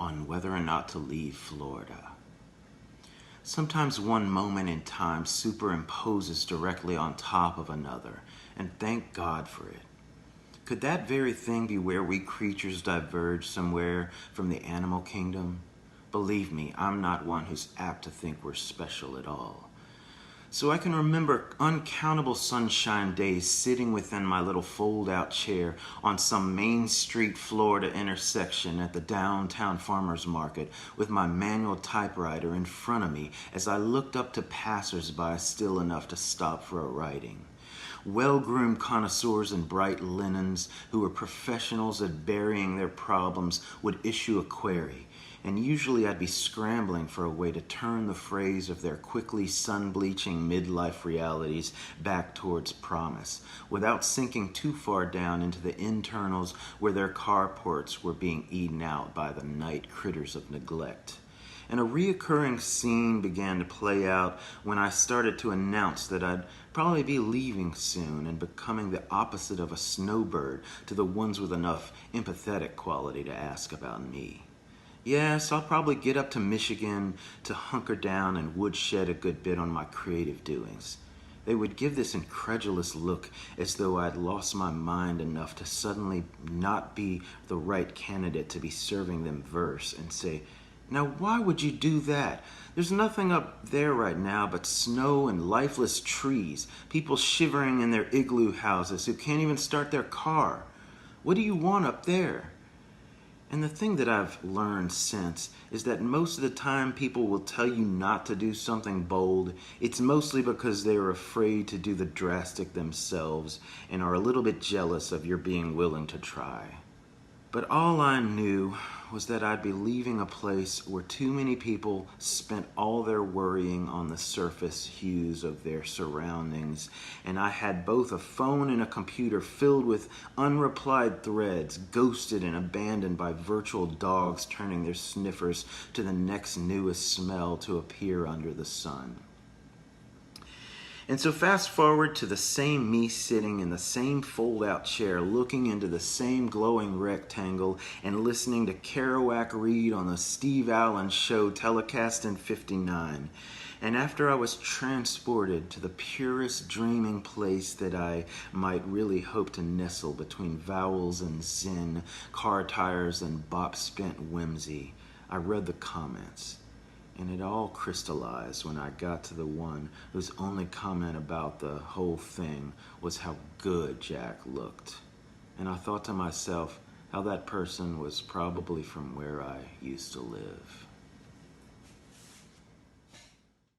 on whether or not to leave Florida. Sometimes one moment in time superimposes directly on top of another, and thank God for it. Could that very thing be where we creatures diverge somewhere from the animal kingdom? Believe me, I'm not one who's apt to think we're special at all. So I can remember uncountable sunshine days sitting within my little fold-out chair on some Main Street, Florida intersection at the downtown farmer's market with my manual typewriter in front of me as I looked up to passers-by still enough to stop for a writing. Well-groomed connoisseurs in bright linens who were professionals at burying their problems would issue a query, and usually I'd be scrambling for a way to turn the phrase of their quickly sun-bleaching midlife realities back towards promise, without sinking too far down into the internals where their carports were being eaten out by the night critters of neglect. And a reoccurring scene began to play out when I started to announce that I'd probably be leaving soon and becoming the opposite of a snowbird to the ones with enough empathetic quality to ask about me. Yes, I'll probably get up to Michigan to hunker down and woodshed a good bit on my creative doings. They would give this incredulous look as though I'd lost my mind enough to suddenly not be the right candidate to be serving them verse and say, "Now why would you do that? There's nothing up there right now but snow and lifeless trees, people shivering in their igloo houses who can't even start their car. What do you want up there?" And the thing that I've learned since is that most of the time people will tell you not to do something bold. It's mostly because they are afraid to do the drastic themselves and are a little bit jealous of your being willing to try. But all I knew was that I'd be leaving a place where too many people spent all their worrying on the surface hues of their surroundings, and I had both a phone and a computer filled with unreplied threads, ghosted and abandoned by virtual dogs turning their sniffers to the next newest smell to appear under the sun. And so fast forward to the same me sitting in the same fold-out chair looking into the same glowing rectangle and listening to Kerouac read on the Steve Allen Show telecast in '59. And after I was transported to the purest dreaming place that I might really hope to nestle between vowels and zen, car tires and bop-spent whimsy, I read the comments. And it all crystallized when I got to the one whose only comment about the whole thing was how good Jack looked. And I thought to myself how that person was probably from where I used to live.